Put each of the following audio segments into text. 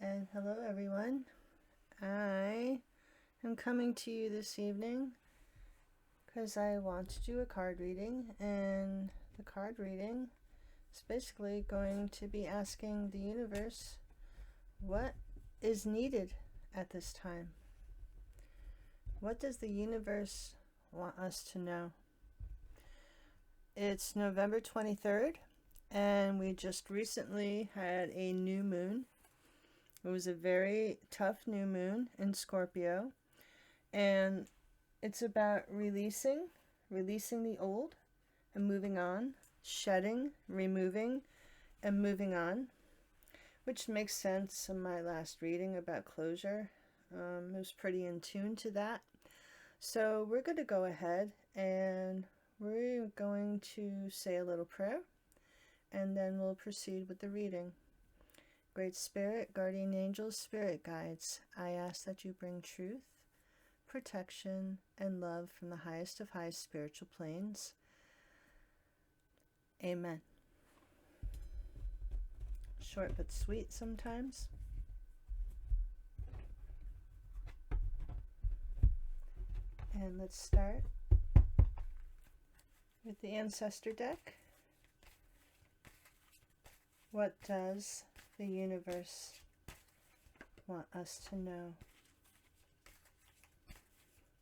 And hello, everyone. I am coming to you this evening because I want to do a card reading, and the card reading is basically going to be asking the universe what is needed at this time. What does the universe want us to know? It's November 23rd, and we just recently had a new moon. It was a very tough new moon in Scorpio, and it's about releasing the old and moving on, shedding, removing, and moving on, which makes sense in my last reading about closure. It was pretty in tune to that. So we're going to go ahead and we're going to say a little prayer, and then we'll proceed with the reading. Great Spirit, guardian angels, spirit guides, I ask that you bring truth, protection, and love from the highest of high spiritual planes. Amen. Short but sweet sometimes. And let's start with the Ancestor deck. What does the universe want us to know?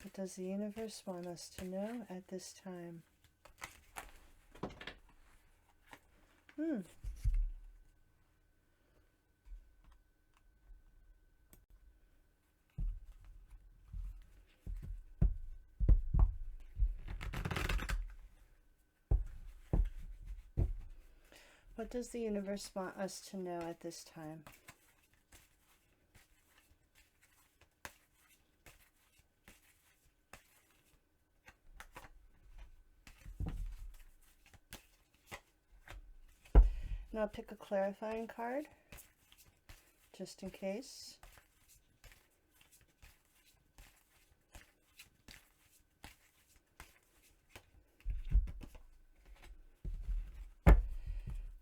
What does the universe want us to know at this time? What does the universe want us to know at this time? And I'll pick a clarifying card, just in case.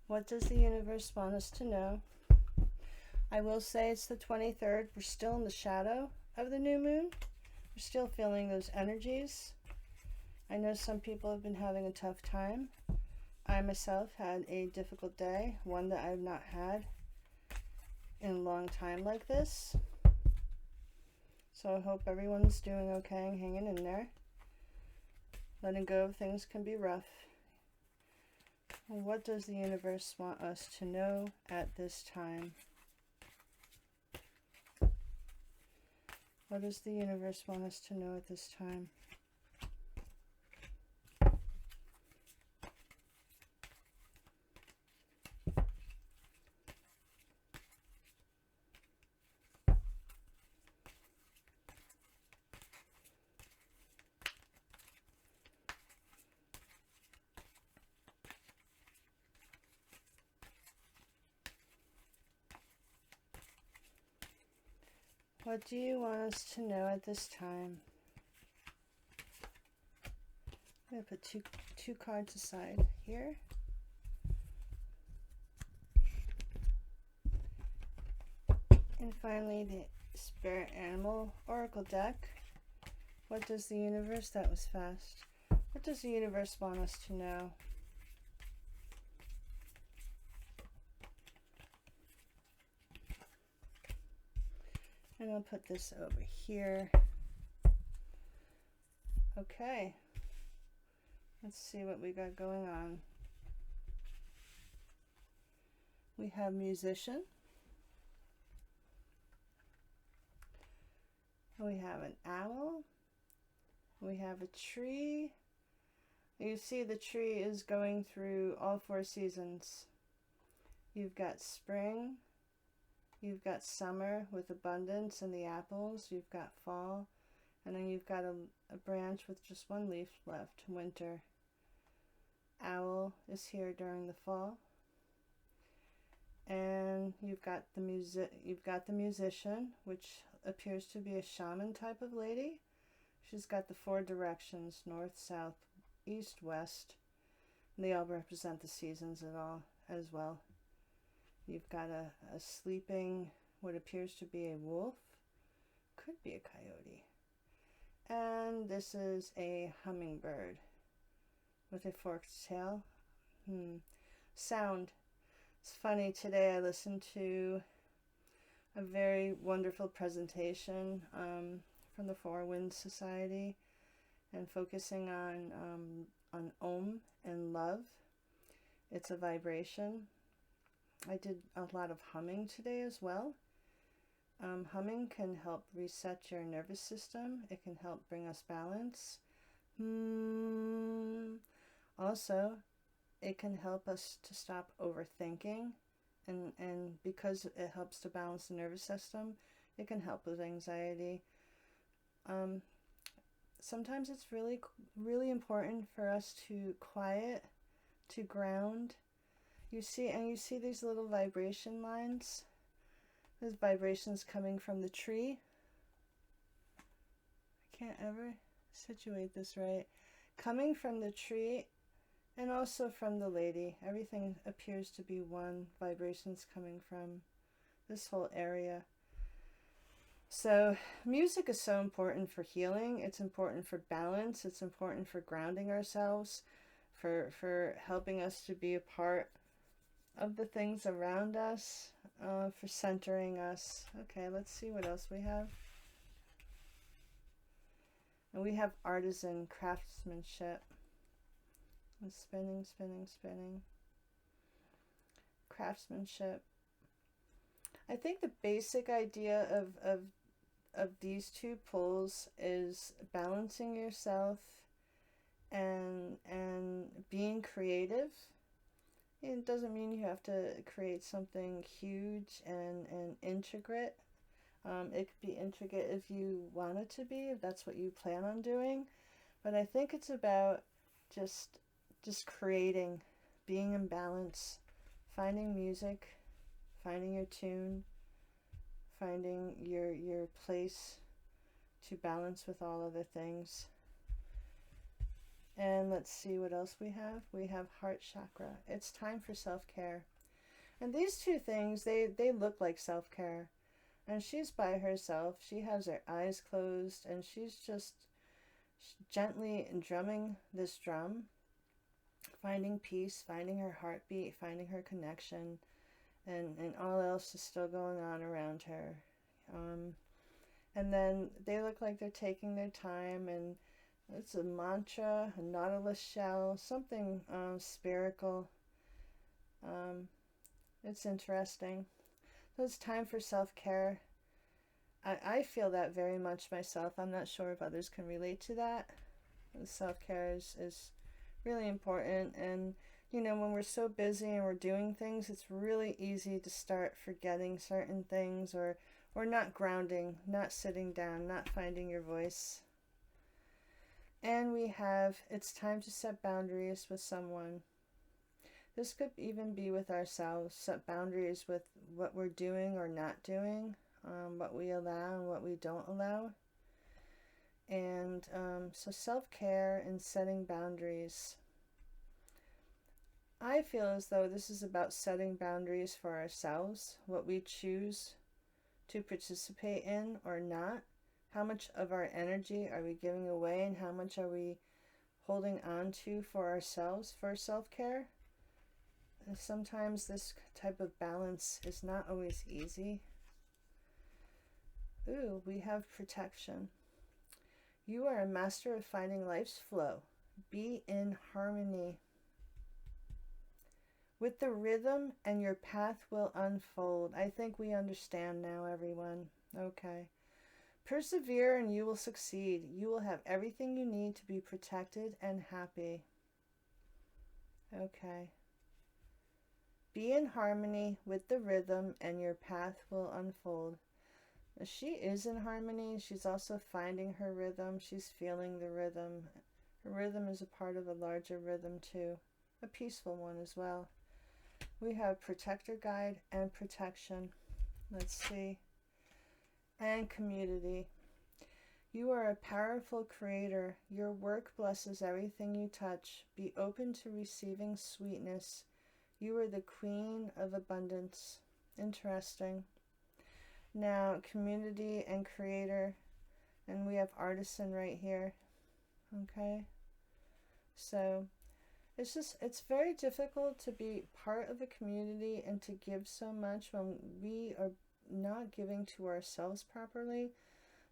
What does the universe want us to know? I will say it's the 23rd. We're still in the shadow of the new moon. We're still feeling those energies. I know some people have been having a tough time. I myself had a difficult day, one that I've not had in a long time like this. So I hope everyone's doing okay and hanging in there. Letting go of things can be rough. What does the universe want us to know at this time? What does the universe want us to know at this time? What do you want us to know at this time? I'm going to put two cards aside here. And finally, the Spirit Animal Oracle deck. What does the universe, that was fast. What does the universe want us to know? And I'll put this over here. Okay. Let's see what we got going on. We have musician. We have an owl. We have a tree. You see the tree is going through all 4 seasons. You've got spring. You've got summer with abundance and the apples. You've got fall. And then you've got a branch with just 1 leaf left, winter. Owl is here during the fall. And you've got the musician, which appears to be a shaman type of lady. She's got the 4 directions, north, south, east, west. And they all represent the seasons as well. You've got a sleeping what appears to be a wolf. Could be a coyote. And this is a hummingbird with a forked tail. Sound. It's funny, today I listened to a very wonderful presentation from the Four Winds Society, and focusing on Om and love. It's a vibration. I did a lot of humming today as well. Humming can help reset your nervous system. It can help bring us balance. Also, it can help us to stop overthinking. And because it helps to balance the nervous system, it can help with anxiety. Sometimes it's really, really important for us to quiet, to ground. You see these little vibration lines. There's vibrations coming from the tree. I can't ever situate this right. Coming from the tree and also from the lady. Everything appears to be one. Vibrations coming from this whole area. So music is so important for healing. It's important for balance. It's important for grounding ourselves, for helping us to be a part of the things around us, for centering us. Okay, let's see what else we have. And we have artisan craftsmanship. And spinning, spinning, spinning. Craftsmanship. I think the basic idea of these two poles is balancing yourself and being creative. It doesn't mean you have to create something huge and intricate. It could be intricate if you want it to be, if that's what you plan on doing. But I think it's about just creating, being in balance, finding music, finding your tune, finding your place to balance with all other things. And let's see what else we have. We have heart chakra. It's time for self-care. And these two things, they look like self-care. And she's by herself. She has her eyes closed, and she's just gently drumming this drum, finding peace, finding her heartbeat, finding her connection, and all else is still going on around her. And then they look like they're taking their time, and it's a mantra, a nautilus shell, something spherical. It's interesting. So it's time for self-care. I feel that very much myself. I'm not sure if others can relate to that. Self-care is really important. And, you know, when we're so busy and we're doing things, it's really easy to start forgetting certain things, or not grounding, not sitting down, not finding your voice. And we have, it's time to set boundaries with someone. This could even be with ourselves. Set boundaries with what we're doing or not doing, what we allow and what we don't allow. And so self-care and setting boundaries. I feel as though this is about setting boundaries for ourselves, what we choose to participate in or not. How much of our energy are we giving away, and how much are we holding on to for ourselves for self-care? And sometimes this type of balance is not always easy. Ooh, we have protection. You are a master of finding life's flow. Be in harmony with the rhythm, and your path will unfold. I think we understand now, everyone. Okay. Persevere and you will succeed. You will have everything you need to be protected and happy. Okay. Be in harmony with the rhythm and your path will unfold. She is in harmony. She's also finding her rhythm. She's feeling the rhythm. Her rhythm is a part of a larger rhythm too. A peaceful one as well. We have protector, guide, and protection. Let's see. And community. You are a powerful creator. Your work blesses everything you touch. Be open to receiving sweetness. You are the queen of abundance. Interesting. Now, community and creator, and we have artisan right here. Okay, so it's very difficult to be part of a community and to give so much when we are not giving to ourselves properly.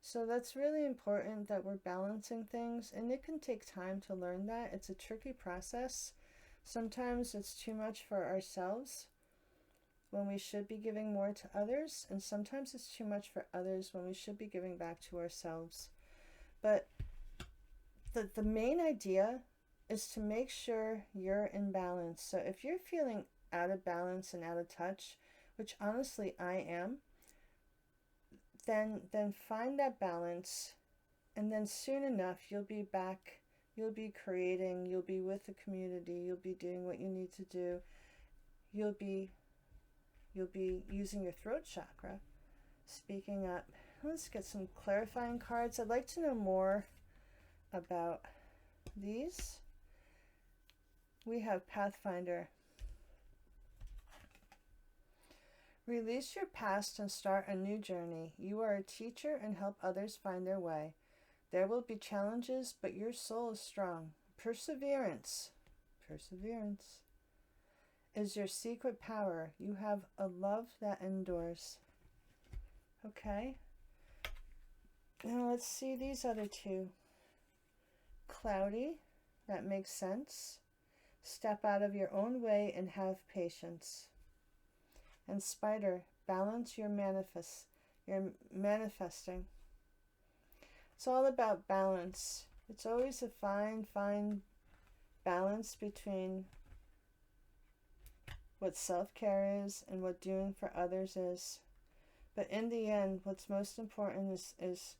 So that's really important that we're balancing things, and it can take time to learn that. It's a tricky process. Sometimes it's too much for ourselves when we should be giving more to others, and sometimes it's too much for others when we should be giving back to ourselves. But the main idea is to make sure you're in balance. So if you're feeling out of balance and out of touch, which honestly I am, then find that balance, and then soon enough you'll be back, you'll be creating, you'll be with the community, you'll be doing what you need to do, you'll be using your throat chakra, speaking up. Let's get some clarifying cards. I'd like to know more about these. We have Pathfinder. Release your past and start a new journey. You are a teacher and help others find their way. There will be challenges, but your soul is strong. Perseverance. Perseverance is your secret power. You have a love that endures. Okay. Now let's see these other two. Cloudy. That makes sense. Step out of your own way and have patience. And Spider, balance your manifesting. It's all about balance. It's always a fine balance between what self-care is and what doing for others is. But in the end, what's most important is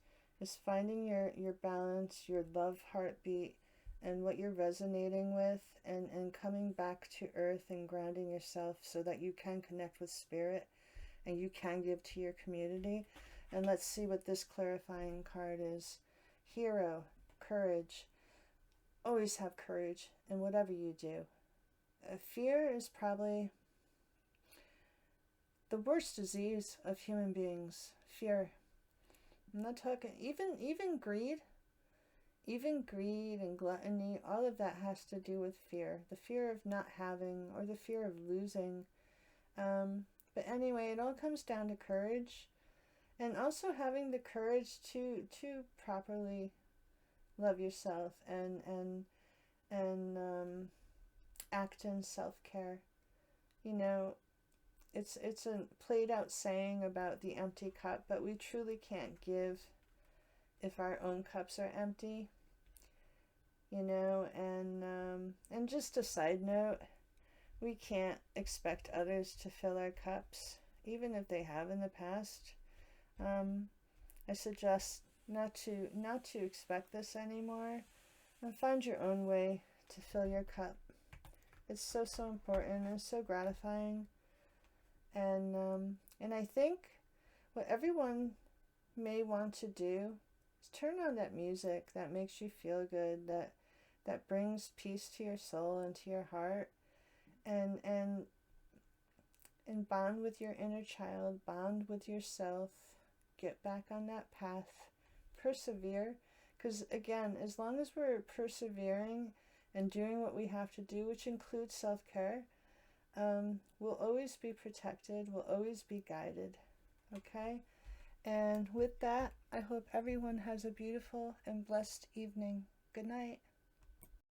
finding your balance, your love heartbeat, and what you're resonating with, and coming back to earth and grounding yourself so that you can connect with spirit and you can give to your community. And let's see what this clarifying card is. Hero, courage. Always have courage in whatever you do. Fear is probably the worst disease of human beings. Fear. I'm not talking, even greed. Even greed and gluttony, all of that has to do with fear. The fear of not having, or the fear of losing. But anyway, it all comes down to courage. And also having the courage to properly love yourself and act in self-care. You know, it's a played out saying about the empty cup, but we truly can't give if our own cups are empty, you know. And just a side note, we can't expect others to fill our cups, even if they have in the past. I suggest not to expect this anymore, and find your own way to fill your cup. It's so important and so gratifying. And I think what everyone may want to do, turn on that music that makes you feel good, that brings peace to your soul and to your heart, and bond with your inner child, bond with yourself, get back on that path, persevere, because again, as long as we're persevering and doing what we have to do, which includes self-care, we'll always be protected, we'll always be guided. Okay? And with that, I hope everyone has a beautiful and blessed evening. Good night.